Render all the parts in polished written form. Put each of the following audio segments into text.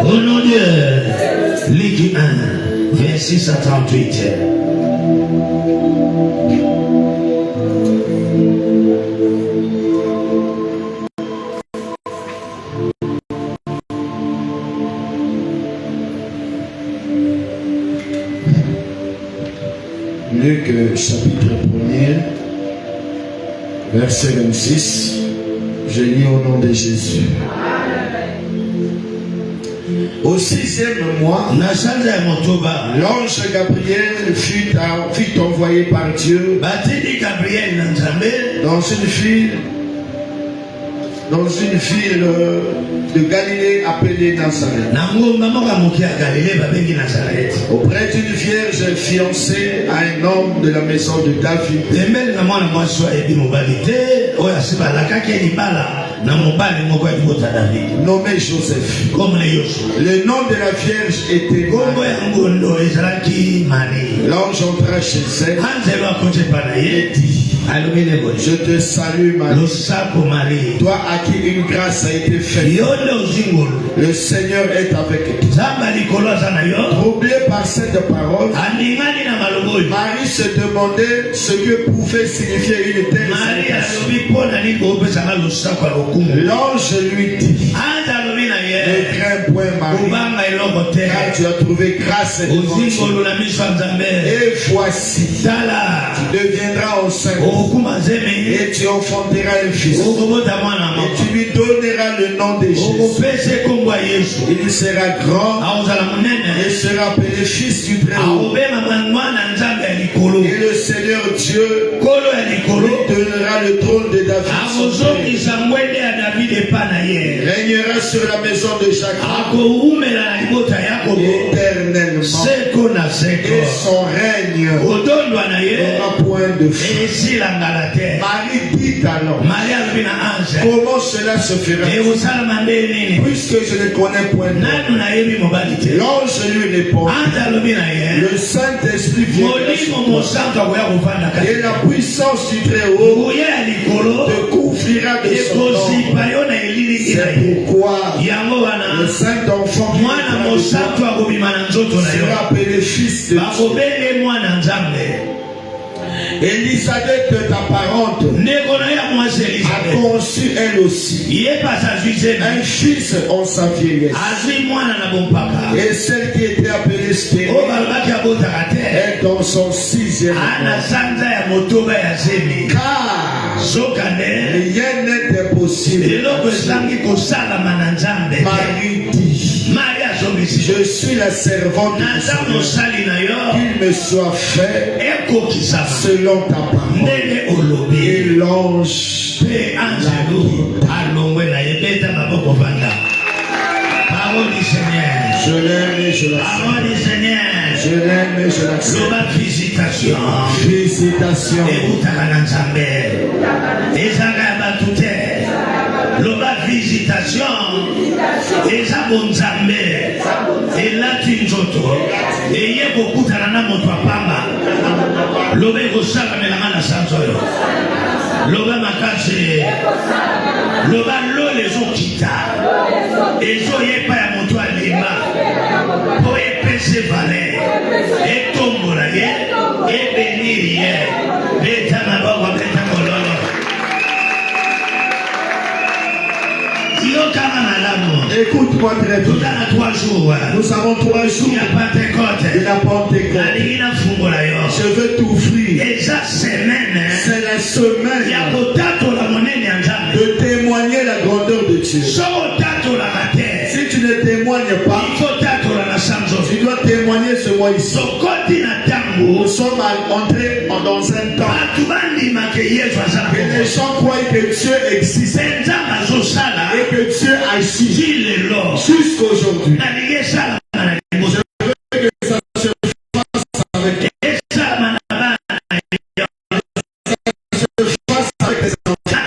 Au nom de Ligue 1, 26 à 38. Luc chapitre 1er, verset 26, je lis au nom de Jésus. Au 6e mois, l'ange Gabriel fut envoyé par Dieu dans une ville de Galilée appelée Nazareth, auprès d'une vierge fiancée à un homme de la maison de David, nommé Joseph. Le nom de la vierge était Marie. L'ange entra chez elle et dit: je te salue Marie, toi à qui une grâce a été faite. Le Seigneur est avec toi. Troublé par cette parole, Marie se demandait ce que pouvait signifier une telle salutation. L'ange lui dit: ne crains point Marie, car tu as trouvé grâce devant Dieu. Et voici, tu deviendras enceinte et tu enfanteras un fils, et tu lui donneras le nom de Jésus. Il sera grand et sera appelé fils du Très-Haut. Et le Seigneur Dieu lui donnera le trône de David, régnera sur la maison de Jacob éternellement, et son règne n'aura point de fin. Marie dit alors: comment cela se fera, puisque je ne connais point d'homme? L'ange lui répond: le Saint-Esprit viendra et la puissance du Très-Haut te couvrira de son ombre. C'est pourquoi le Saint-Enfant sera appelé fils de Dieu. Élisabeth, ta parente, a conçu elle aussi un fils en sa vieillesse. Et celle qui était appelée stérile est dans son 6e mois. Car rien n'est impossible. Marie dit, je suis la servante du Seigneur, qu'il me soit fait selon ta parole. Et l'ange parole du Seigneur. Je l'aime et je la parole du Seigneur. Je l'aime et je la Loba visitation. Félicitations. Loba visitation. Eza bonzambe. Elati nzoto. Eye kokutana na moto apamba. Loba ekosala melanga na sanzoyo. Loba makase. Loba lole ezokita. Ezoyepa ya moto alimba. Po epese vale. Etombola ye. Ebeniri ye. Beta maboko beta mololo. Écoute-moi très bien. Nous avons 3 jours de la Pentecôte. Je veux t'ouvrir. C'est la semaine de témoigner la grandeur de Dieu. Si tu ne témoignes pas, tu dois témoigner ce mois ici. Nous sommes entrés dans un temps que les gens croient que Dieu existe et que Dieu agit jusqu'à aujourd'hui. Je veux que ça se fasse avec les enfants.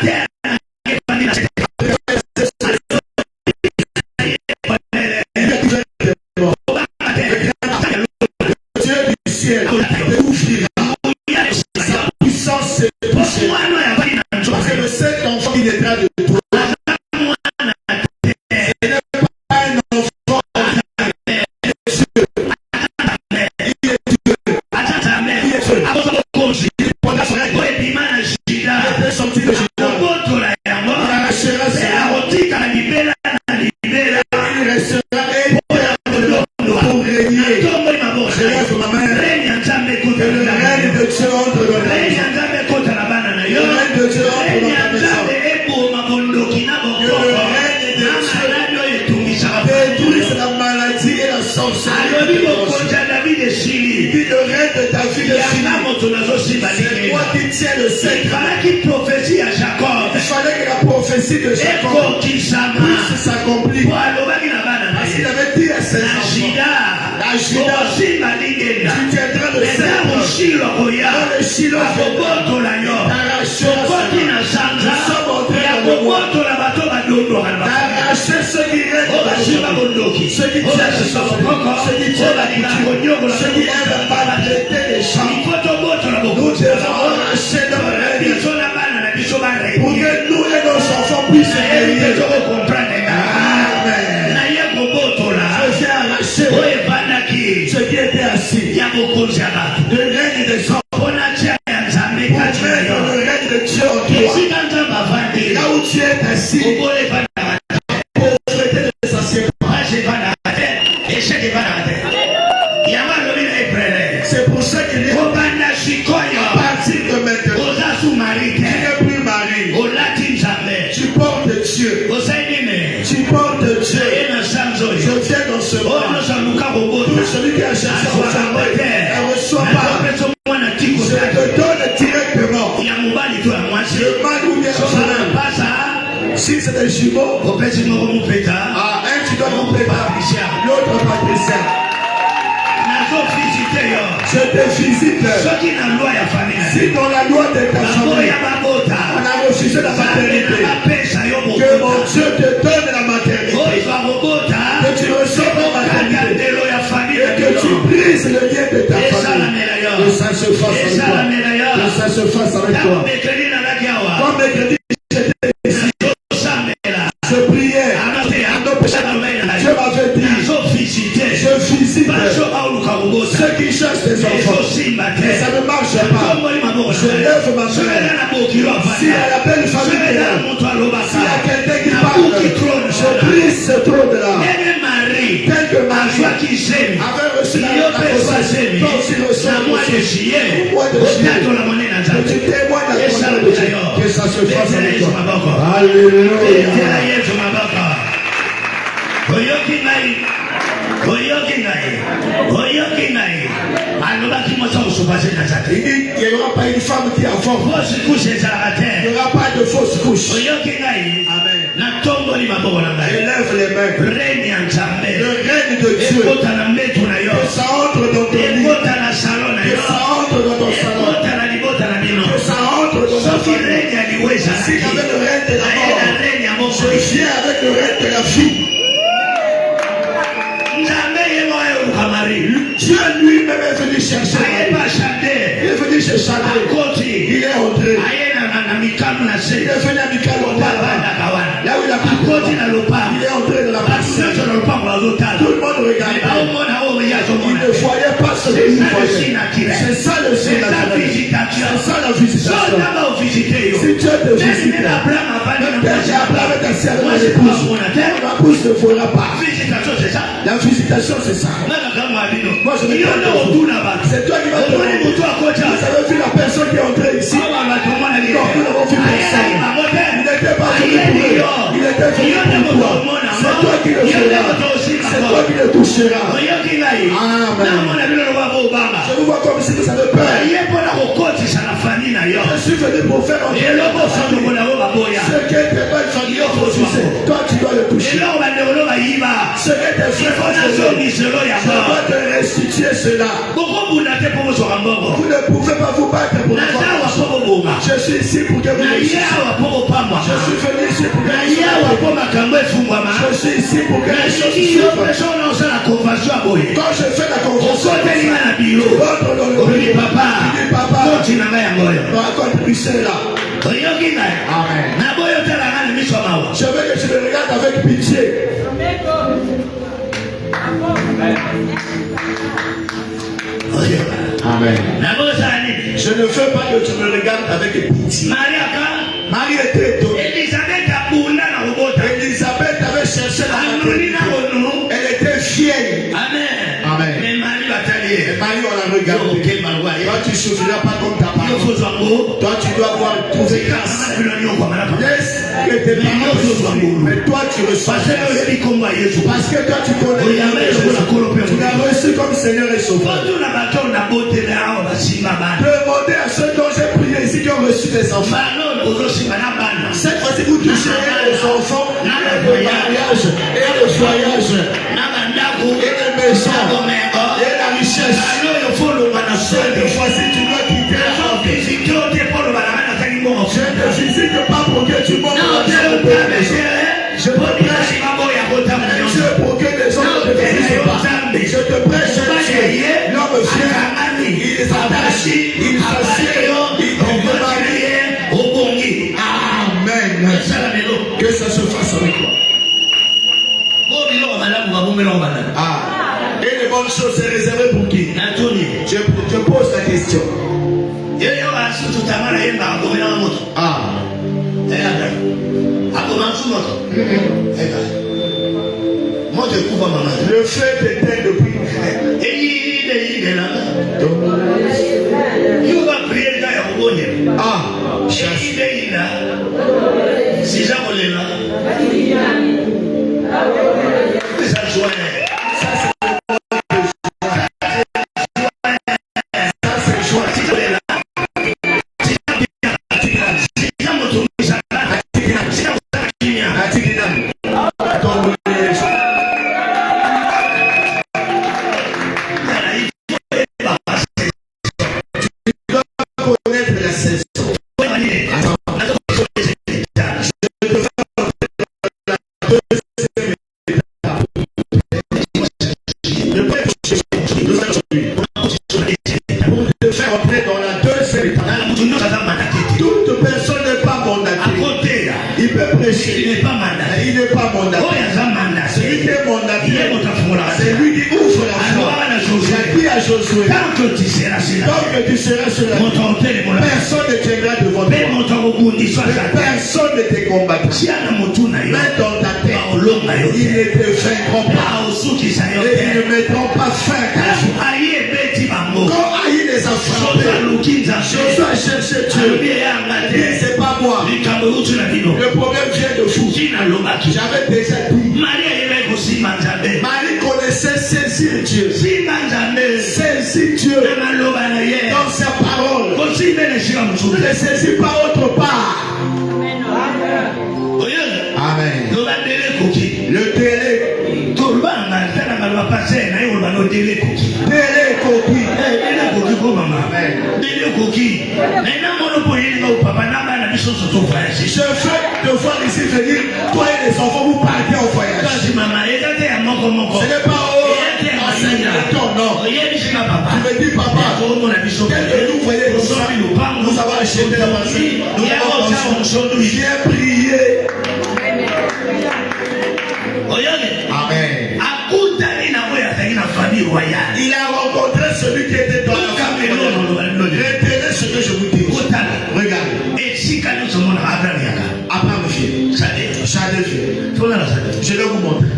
Dieu du ciel t'ouvrira. Sa puissance se touchera. Parce que cet enfant qui naîtra de toi, ce n'est pas un enfant de Dieu. Il est Dieu. Il est Dieu. Il était sorti de Juda. Il arrachera cela. Il restera éternellement pour régner. Je lève ma main. Que le règne de Dieu entre dans la maison. Le règne de Dieu entre dans ta maison. Que le règne de Dieu détruise la maladie et la sorcellerie. Il dit le règne de ta vie de c'est toi qui tiens le secret. Il fallait que la prophétie de Jacob puisse s'accomplir. Parce qu'il avait dit à ses enfants, la Juda, tu tiendras le secret. Dans le Shiloh, nous sommes entrés dans le mois d'arracher ceux qui règnent, ceux qui tiennent le sang, ceux qui tiennent la couture, ceux qui aiment maltraiter les gens. Nous devons arracher leur règne pour que nous et nos enfants puissent régner. Amen. Je viens arracher ceux qui étaient assis. Le règne des hommes. Pour mettre le règne de Dieu en toi. Là où tu es assis. Pauvreté ne s'assied pas. C'est pour ça qu'il est à partir de maintenant. Tu n'es plus marié. Tu portes Dieu. Tu portes Dieu. Je viens dans ce monde. Tout celui qui a cherché à recevoir, ne reçoit pas. Je te donne directement. Le mal ou bien si c'est des jumeaux, un tu donnes mon pétard, l'autre Patricia. Je te visite. Si dans la loi de ta famille, on a refusé la maternité, que mon Dieu te donne la maternité, que tu reçois la maternité, et que tu brises le lien de ta famille, que ça se fasse avec toi. Que ça se fasse avec toi. Comme mercredi, j'étais ici. Je priais. Dieu m'avait dit, je visite ceux qui cherchent des enfants. Mais ça ne marche pas. se tourne là. Marie, Tel que Marie avait reçu la grossesse, toi aussi reçois le mois de juillet. Tu témoignes à ton nom de Dieu. Que ça se fasse avec toi. Alléluia. Il n'y aura pas une femme qui avorte. Il n'y aura pas de fausse couche. Amen. Je lève les mains. Le règne de Dieu. Que ça entre dans ton lit. Que ça entre dans ton salon. Que ça entre dans ta famille. S'il y avait le règne de la mort, je viens avec le règne de la vie. Dieu lui-même est venu chercher. Il est venu chez Chaldée. Il est entré. Il est venu à Mikalo. Là où il a pu. Il est entré dans la place. Tout le monde regardait. Il ne voyait pas ce que vous voyez. C'est ça le signe naturel. C'est ça la visitation. Si Dieu te visite, même Père Abraham est assis avec mon épouse. Mon épouse ne fera pas. La visitation, c'est ça. Moi, je me dis, c'est toi qui vas te demander. Vous avez vu la personne qui est entrée ici? Non, nous n'avons vu personne. Il n'était pas venu pour eux. Il était venu pour toi. C'est toi qui le feras. C'est toi qui le toucheras. Amen. Je vous vois comme si vous avez peur. Je suis venu pour faire entrer la famille. Ce qui est tes belles familles refusées, toi tu dois le toucher. Ce qui est tes frères, je dois te restituer cela. Vous ne pouvez pas vous battre pour la foi. Je suis ici pour que vous réussissiez. Je suis venu ici pour que vous réussissiez. Je suis ici pour que les choses suivent. Quand je fais la convention, votre dans le bureau, papa, raconte-lui cela. Amen. Je veux que tu me regardes avec pitié. Amen. Je ne veux pas que tu me regardes avec pitié. Marie était étonnée. Elisabeth avait cherché la maternité. Elle était vieille. Amen. Amen. Mais Marie, on la regarde. Toi, tu ne souffriras pas comme ta parole. Toi, tu dois trouver grâce. Laisse que tes parents souffrent. Mais toi, tu reçois grâce. Parce que toi, tu connais Jésus. Tu l'as reçu comme Seigneur et Sauveur. Demandez à ceux dont j'ai prié ici qui ont reçu des enfants. Cette fois-ci, vous toucherez les enfants, et le mariage, et le voyage, et les maisons, et la richesse. Cette fois-ci, tu dois quitter la vie. Je ne te visite pas pour que tu montes dans la maison. Je te prêche pour que les hommes ne te visent pas. Je te prêche l'homme vient, il s'attache, il s'assied, il te marie. Amen. Que ça se fasse avec toi. Et les bonnes choses, c'est réservé pour qui? Je pose la question. Le feu t'éteint depuis. Personne ne tiendra devant toi. Personne ne te combattra. Mets dans ta tête ils ne te vaincront pas. Et ils ne mettront pas fin à vous. Quand Aïe les a frappés, Josué a cherché Dieu. Il dit, c'est pas moi. Le problème vient de vous. J'avais déjà dit. Marie connaissait saisir Dieu. Saisir Dieu dans sa parole. Ne le saisis pas autre part. Amen. Le délai. Délai coquille. Je veux te voir ici venir. Toi et les enfants, vous partez en voyage. Ce n'est pas ton nom. Tu me dis, papa, tel que nous voyons comme ça, nous avons acheté la machine. Nous avons viens prier. Amen. Il a rencontré celui qui était dans la famille. Retenez ce que je vous dis. Regardez. Abraham vient. Chadé vient. Je vais vous montrer.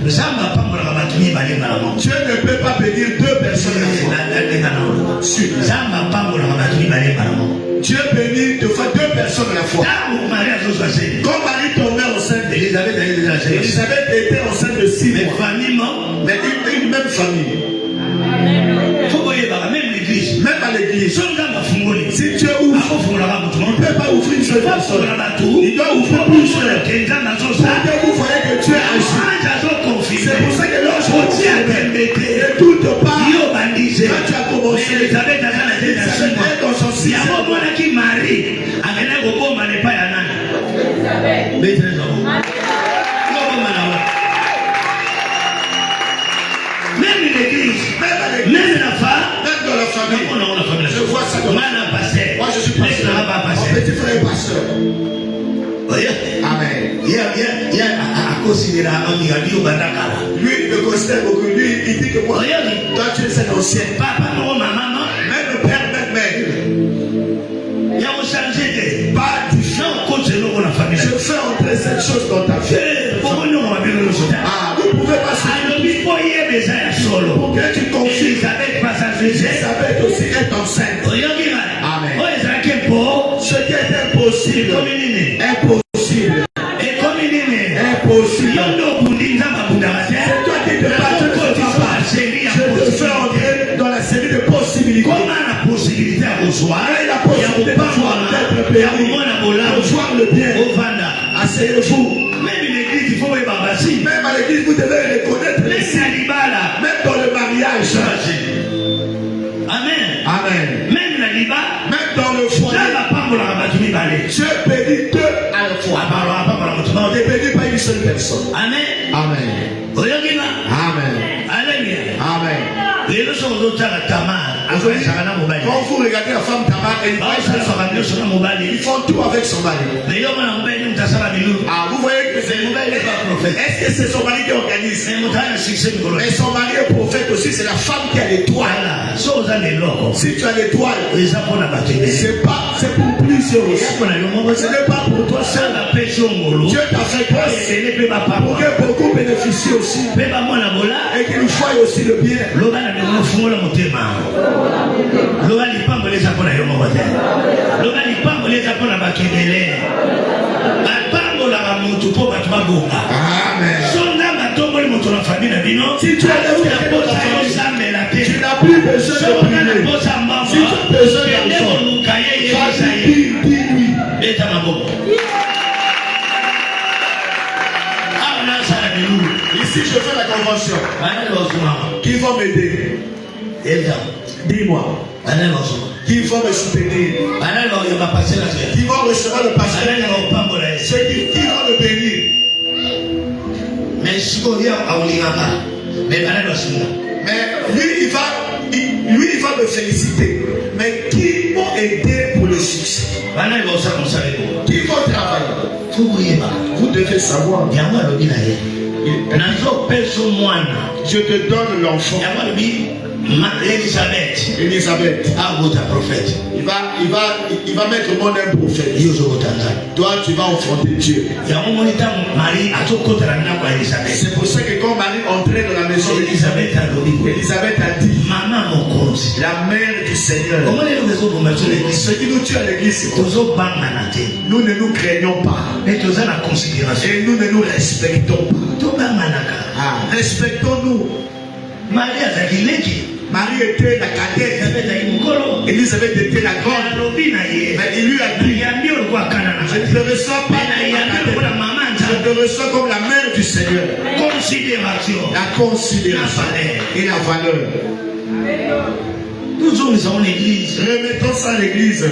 Dieu ne peut pas bénir deux personnes à la fois. Dieu bénit deux personnes à la fois. Quand Marie tombait enceinte, Élisabeth était enceinte de 6 mois. Mais une même famille. Même à l'église. Si Dieu ouvre, il ne peut pas ouvrir une seule personne. Il doit ouvrir plusieurs. Vous voyez que Dieu agit. C'est pour ça que l'ange ne doute pas. Quand tu as commencé, Élisabeth est dans son système. Même l'église, même la femme, même dans la famille, je vois ça comme ça. Moi je suis pasteur, mon petit frère est pasteur. Amen. Lui il me considère beaucoup, lui il dit que moi, toi tu es un ancien. Même le père, même mère. Pas différent. Je fais entrer cette chose dans ta vie. Vous ne pouvez pas se pour que tu confies. Elisabeth aussi est enceinte. Amen. Ce qui est impossible. Impossible. Impossible. C'est toi qui te bats. Je te fais entrer dans la série de possibilités. La possibilité de voir d'être béni, de voir le bien. Asseyez-vous. Même à l'église, vous devez reconnaître les signes. Même dans le mariage. Amen. Amen. Même dans le foyer. Dieu bénit deux à la fois. On ne bénit pas une seule personne. Amen. Amen. Amen. Amen. Quand vous regardez la femme Tamar, ils font tout avec son mari. Vous voyez que c'est est-ce que c'est son mari qui organise? Mais son mari est prophète aussi, c'est la femme qui a l'étoile. Si tu as l'étoile, c'est pour plusieurs aussi. Ce n'est pas pour toi seul. Dieu t'a fait grâce pour que beaucoup bénéficient aussi. Et qu'ils voient aussi le bien. Si tu as tu n'as plus besoin de prier. Si tu as besoin d'argent, dis-lui. Ici, je fais la convention. Qui va m'aider? Dis-moi. Qui va me soutenir? Qui va recevoir le pasteur? Ceux qui vont le bénir. Mais lui, il va me féliciter. Mais qui vont aider pour le succès? Qui vont travailler? Vous devez savoir. Je te donne l'enfant. Elisabeth. Il va il va mettre mon un prophète. Toi, tu vas affronter Dieu. C'est pour ça que quand Marie entrait dans la maison d'Élisabeth, Élisabeth a dit, la mère du Seigneur. Ce qui nous tue à l'église, nous ne nous craignons pas. Et nous ne nous respectons pas. Respectons-nous. Marie était la cadette, Élisabeth était la grande. Mais il lui a dit, je ne te reçois pas comme la cadette, je te reçois comme la mère du Seigneur. La considération et la valeur. Remettons ça à l'église.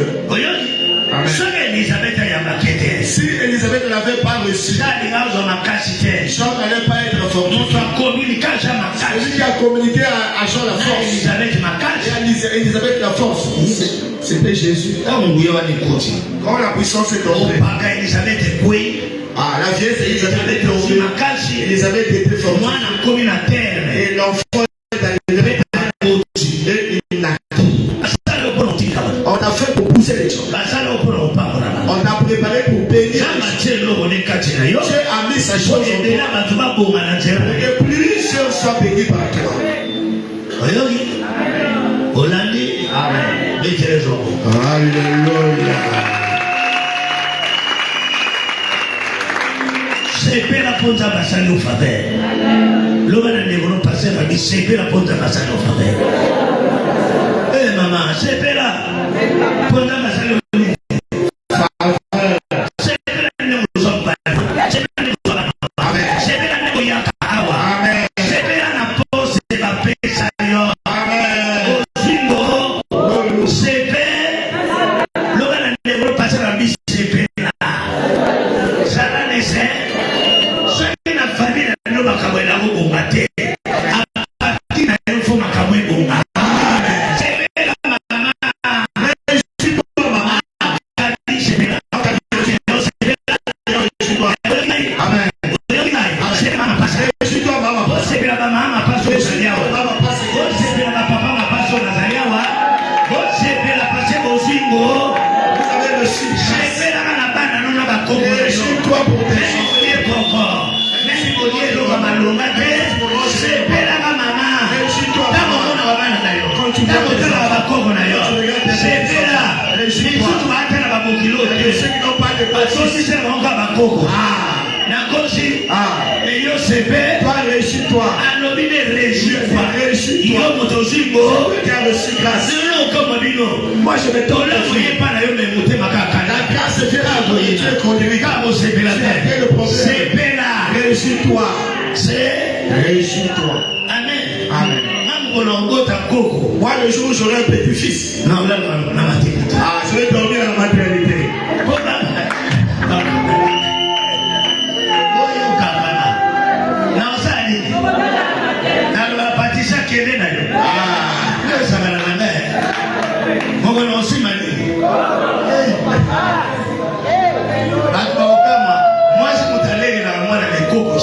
Si Élisabeth ne l'avait pas reçu, Jean n'allait pas être fortifié. Celui qui a communiqué à Jean la force, et à Élisabeth la force, c'était Jésus. Quand la puissance est tombée, la vieille Élisabeth est tombée. Élisabeth était fortifiée. Et l'enfant est arrivé. Et il l'a dit. On a fait pour pousser les gens. On a préparé pour bénir. Dieu a mis sa chose en toi. Et plusieurs soient bénis par toi. Alléluia. C'est la ponza basale au faveur. L'homme n'a pas passé à dire c'est la ponza basale au faveur. Eh maman, c'est la ponza basale au faveur. C'est la ne nous sommes pas. C'est la ne nous sommes pas. C'est la ne nous yaka awa. C'est la na pose de la paix sayo. Amen. Au c'est l'homme n'a pas passé à dire c'est la. Ça n'a laissé. La famille n'a pas de la bombe. À partir de la forme de bombe. C'est la maman. C'est la maman. Moi je me donne la grâce est là. Réjouis-toi. Réjouis-toi. Amen. Amen. Moi le jour où j'aurai un petit-fils, je vais dormir à la maternité. Moi je suis allé dans le mois de Coco.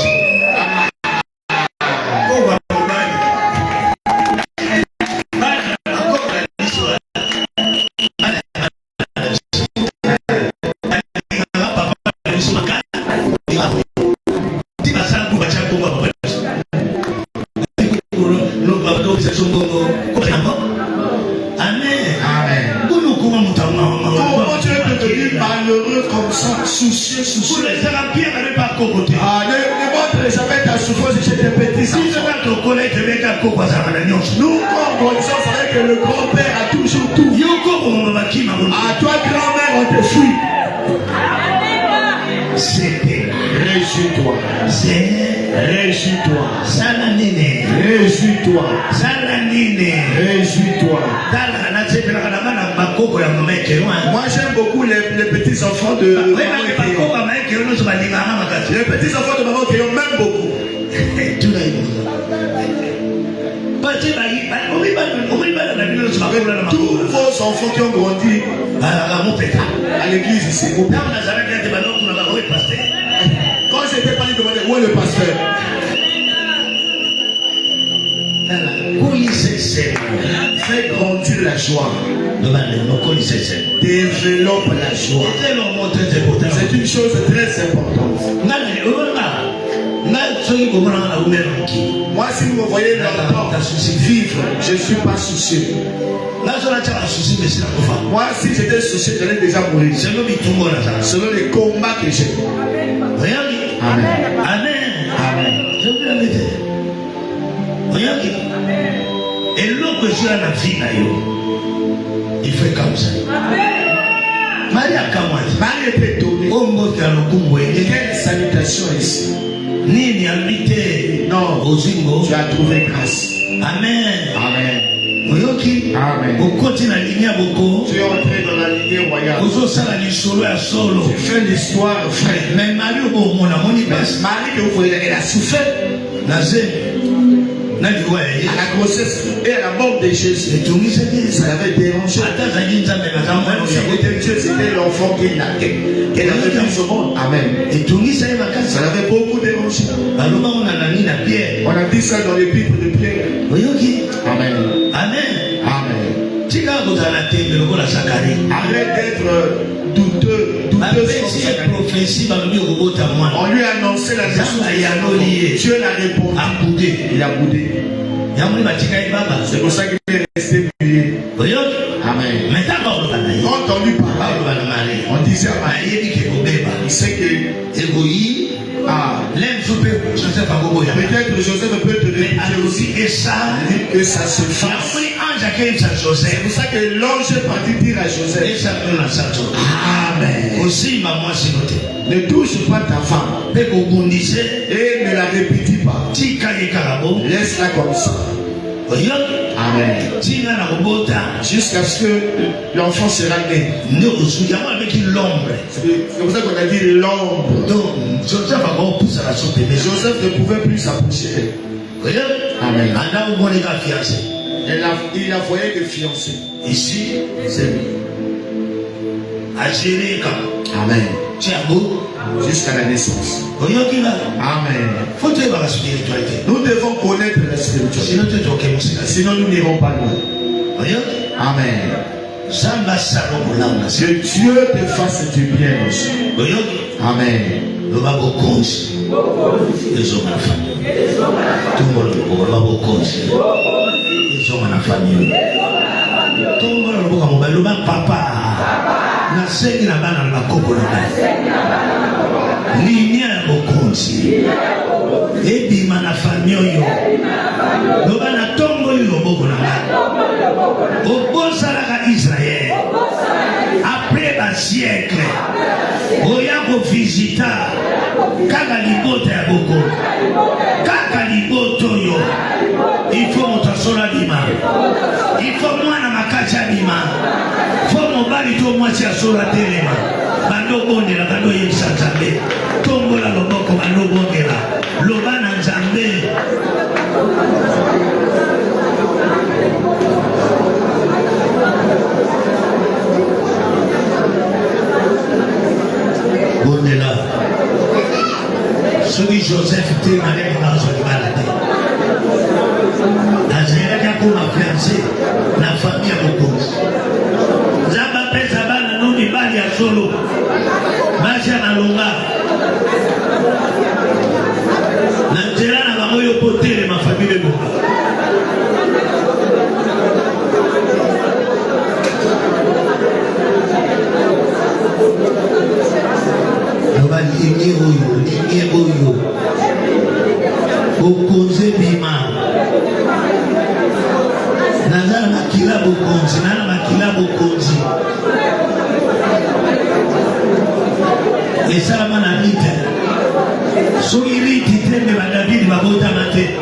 Malheureux comme ça, soucieux. Ne montre jamais ta souffrance chez tes petits enfants. Nous, comme connaissance avec que le grand-père a toujours tout. À toi, grand-mère, on te fuit. Réjouis-toi. Réjouis-toi. Réjouis-toi. Réjouis-toi. Moi j'aime beaucoup les petits enfants de maman. Les petits enfants de maman qui ont même beaucoup. Tous vos enfants qui ont grandi à l'église ici. Quand j'étais pas demandé où est le pasteur? Fais grandir la joie. Développe la joie. C'est une chose très importante. Moi, si vous me voyez longtemps vivre, je ne suis pas soucieux. Moi, si j'étais soucieux, j'allais déjà mourir. Selon les combats que j'ai. Amen. Amen. Amen. Et l'eau que j'ai dans la vie, il fait comme ça. Marie a commencé. Marie était donnée. Quelle salutation ici. Ni habité. Non. Tu as trouvé grâce. Amen. Amen. Amen. Tu es entré dans la lignée royale. Tu fais l'histoire frère. Mais Marie, Marie que vous voyez, elle a souffert. À la grossesse et à la mort de Jésus. Ça l'avait dérangé. Dieu, c'était l'enfant qu'elle avait mis au monde. Amen. Ça l'avait beaucoup dérangé. On a dit ça dans l'épître de Pierre. Amen. Amen. Amen. Arrête d'être douteux. On lui a annoncé la naissance. Dieu l'a répondu. Il a boudé. C'est pour ça qu'il est resté muet. Amen. Quand on lui parlait, on disait à Marie, il sait que peut-être Joseph peut te dire aussi et ça se fasse. C'est pour ça que l'ange est parti dire à Joseph. Amen. Ne touche pas ta femme et ne la répétis pas. Laisse-la comme ça. Amen. Jusqu'à ce que l'enfant sera né. C'est pour ça qu'on a dit l'ombre. Joseph ne pouvait plus s'approcher. Amen. Il la voyait que fiancé. Ici, c'est lui. Amen. Jusqu'à la naissance. Amen. Nous devons connaître la spiritualité. Sinon nous n'irons pas loin. Amen. Que Dieu te fasse du bien aussi. Amen. Papa. Nasengi na bana na bakoko na bana. Linia ya bokonzi. Ebima na famille yo. Loba na tombo li loboko na bana. Obosala ka Israël. Après un siècle. Oya ko visita. Kaka libota ya boko. Kaka liboto yo. Il faut motasola bima. Il faut mwana makacha bima. Mobali to mwasi asola telema bando bondela bando yebisa nzambe tombola loboko bando bondela loba na nzambe bondela soki Joseph te malé na zoli balade Azera ya kuma fiancé na famille bokonzi Zaba pesa bana nuni bali ya solo Masha na longa Na njela na bangoyo potele mafamile bonga Loba linye oyo Bokonze bima Nazala makila bokonzi Nana makila bokonzi Esala mana mite Soki riti tembe ba David babota mate